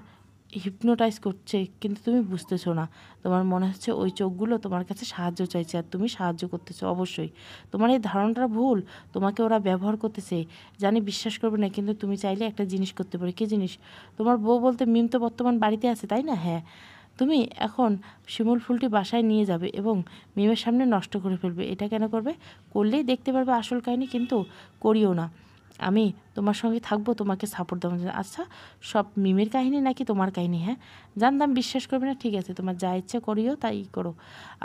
হিপনোটাইজ করছে, কিন্তু তুমি বুঝতেছো না। তোমার মনে হচ্ছে ওই চোখগুলো তোমার কাছে সাহায্য চাইছে, আর তুমি সাহায্য করতেছো। অবশ্যই তোমার এই ধারণাটা ভুল। তোমাকে ওরা ব্যবহার করতেছে, জানি বিশ্বাস করবে না, কিন্তু তুমি চাইলে একটা জিনিস করতে পারো। কী জিনিস? তোমার বউ বলতে মিম তো বর্তমান বাড়িতে আছে, তাই না? হ্যাঁ। তুমি এখন শিমুল ফুলটি বাসায় নিয়ে যাবে এবং মিমের সামনে নষ্ট করে ফেলবে। এটা কেন করবে? করলেই দেখতে পারবে আসল কাহিনী, কিন্তু করিও না। আমি তোমার সঙ্গে থাকবো, তোমাকে সাপোর্ট দেবো। আচ্ছা, সব মিমের কাহিনী নাকি তোমার কাহিনী? হ্যাঁ, জানতাম বিশ্বাস করবে না। ঠিক আছে, তোমার যা ইচ্ছা করিও তাই করো।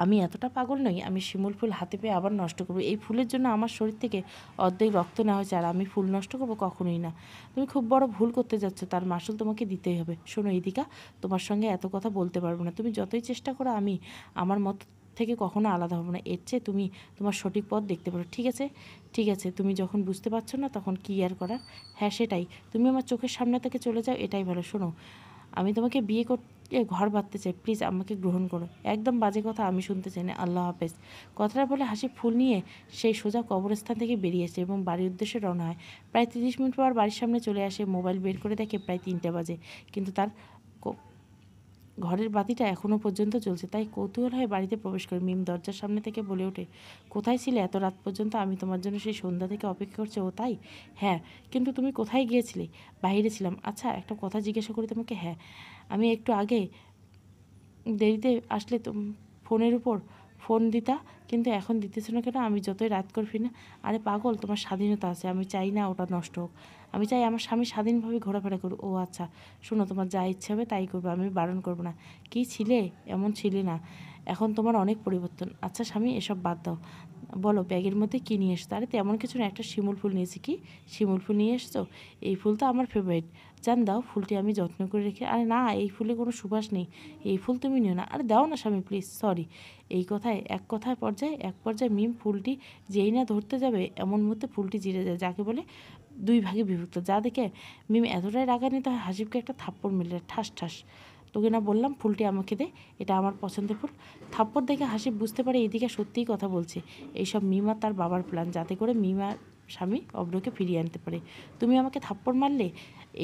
আমি এতটা পাগল নই, আমি শিমুল ফুল হাতে পেয়ে আবার নষ্ট করবো। এই ফুলের জন্য আমার শরীর থেকে অর্ধেক রক্ত নেওয়া হয়েছে, আর আমি ফুল নষ্ট করবো? কখনোই না। তুমি খুব বড় ভুল করতে যাচ্ছ, তার মাসুল তোমাকে দিতেই হবে। শোনো ইদিকা, তোমার সঙ্গে এত কথা বলতে পারবো না। তুমি যতই চেষ্টা করো, আমি আমার মত থেকে কখনো আলাদা হবো না। এর চেয়ে তুমি তোমার সঠিক পথ দেখতে পারো। ঠিক আছে, ঠিক আছে, তুমি যখন বুঝতে পারছো না তখন কী আর করার। হ্যাঁ সেটাই, তুমি আমার চোখের সামনে থেকে চলে যাও, এটাই ভালো। শোনো, আমি তোমাকে বিয়ে করতে ঘর বাঁধতে চাই, প্লিজ আমাকে গ্রহণ করো। একদম বাজে কথা আমি শুনতে চাই না। আল্লাহ হাফেজ। কথাটা বলে হাসি ফুল নিয়ে সেই সোজা কবরস্থান থেকে বেরিয়েছে এবং বাড়ির উদ্দেশ্যে রওনা হয়। প্রায় 30 মিনিট পর বাড়ির সামনে চলে আসে। মোবাইল বের করে দেখে প্রায় 3টা বাজে, কিন্তু তার ঘরের বাতিটা এখনও পর্যন্ত চলছে। তাই কৌতূহল হয়ে বাড়িতে প্রবেশ করে মিম দরজার সামনে থেকে বলে ওঠে, কোথায় ছিলে এত রাত পর্যন্ত? আমি তোমার জন্য সেই সন্ধ্যা থেকে অপেক্ষা করছি। ও তাই? হ্যাঁ, কিন্তু তুমি কোথায় গিয়েছিলে? বাইরে ছিলাম। আচ্ছা, একটা কথা জিজ্ঞাসা করি তোমাকে? হ্যাঁ, আমি একটু আগে দেরিতে আসলে ফোনের উপর ফোন দিতা, কিন্তু এখন দিতেছ না কেন? আমি যতই রাত করে ফিরি না। আরে পাগল, তোমার স্বাধীনতা আছে, আমি চাই না ওটা নষ্ট হোক। আমি চাই আমার স্বামী স্বাধীনভাবে ঘোরাফেরা করুক। ও আচ্ছা, শোনো, তোমার যা ইচ্ছে হবে তাই করবে, আমি বারণ করবো না। কী ছিলে? এমন ছিলে না, এখন তোমার অনেক পরিবর্তন। আচ্ছা স্বামী, এসব বাদ দাও, বলো ব্যাগের মধ্যে কী নিয়ে এসছো? আরে তেমন কিছু না, একটা শিমুল ফুল নিয়েছি। কি শিমুল ফুল নিয়ে এসছো? এই ফুল তো আমার ফেভারিট। জান, দাও, ফুলটি আমি যত্ন করে রেখে। আরে না, এই ফুলে কোনো সুবাস নেই, এই ফুল তুমি নিও না। আরে দাও না স্বামী, প্লিজ। সরি। এই কথায় এক পর্যায়ে মিম ফুলটি যেই না ধরতে যাবে, এমন মুহূর্তে ফুলটি জিরে যায়, যাকে বলে 2 ভাগে বিভক্ত। যা দেখে মিম এতটাই রাগান্বিত হয়, হাসিবকে একটা থাপ্পড় মিলে, ঠাস ঠাস। তোকে না বললাম ফুলটি আমাকে দে, এটা আমার পছন্দের ফুল। থাপ্পড় দেখে হাসিব বুঝতে পারে এদিকে সত্যিই কথা বলছে। এইসব মিম আর তার বাবার প্ল্যান, যাতে করে মিম আর স্বামী অব্রকে ফিরিয়ে আনতে পারে। তুমি আমাকে থাপ্পড় মারলে,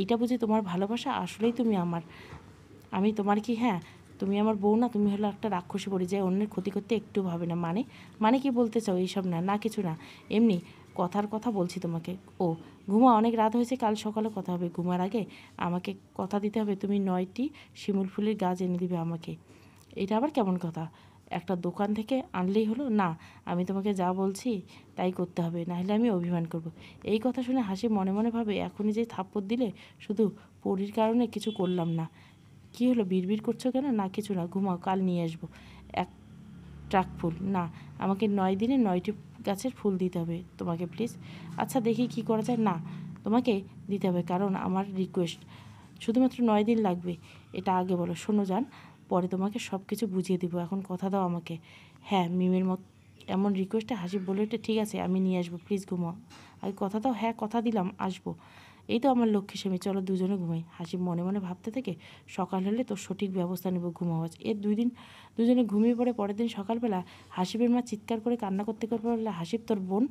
এইটা বুঝি তোমার ভালোবাসা? আসলেই তুমি আমার, আমি তোমার কি? হ্যাঁ, তুমি আমার বউ না, তুমি হলো একটা রাক্ষসী পড়ে যায়, অন্যের ক্ষতি করতে একটু ভাবে না। মানে কি বলতে চাও? এইসব না, না কিছু না, এমনি কথার কথা বলছি তোমাকে। ও ঘুমা, অনেক রাত হয়েছে, কাল সকালে কথা হবে। ঘুমার আগে আমাকে কথা দিতে হবে, তুমি 9টি শিমুল ফুলের গাছ এনে দিবে আমাকে। এটা আবার কেমন কথা? একটা দোকান থেকে আনলেই হলো না? আমি তোমাকে যা বলছি তাই করতে হবে, নাহলে আমি অভিমান করব। এই কথা শুনে হাসি মনে মনে ভাবে, এখনই যে থাপ্পড় দিলে, শুধু পরির কারণে কিছু করলাম না। কী হলো, বিড়বিড় করছো কেন? না কিছু না, ঘুমাও, কাল নিয়ে আসবো এক ট্রাক ফুল। না, আমাকে 9 দিনে 9টি গাছের ফুল দিতে হবে তোমাকে, প্লিজ। আচ্ছা দেখি কি করা যায়। না, তোমাকে দিতে হবে, কারণ আমার রিকোয়েস্ট। শুধুমাত্র 9 দিন লাগবে, এটা আগে বলো। শোনো জান, পরে তোমাকে সব কিছু বুঝিয়ে দিব, এখন কথা দাও আমাকে। হ্যাঁ, মিমির মত এমন রিকোয়েস্টে হাসি বলে ওঠে, ঠিক আছে আমি নিয়ে আসবো, প্লিজ ঘুমাও, আগে কথা দাও। হ্যাঁ কথা দিলাম, আসবো। এই তো আমার লক্ষ্মী স্বামী, চলো দুজনে ঘুমাই। হাসি মনে মনে ভাবতে থেকে, সকাল হলে তোর সঠিক ব্যবস্থা নেব, ঘুমাও আজ। এর 2 দিন দুজনে ঘুমিয়ে পড়ে। পরের দিন সকালবেলা হাসিবের মা চিৎকার করে কান্না করতে করতে বললে, হাসিব তোর বোন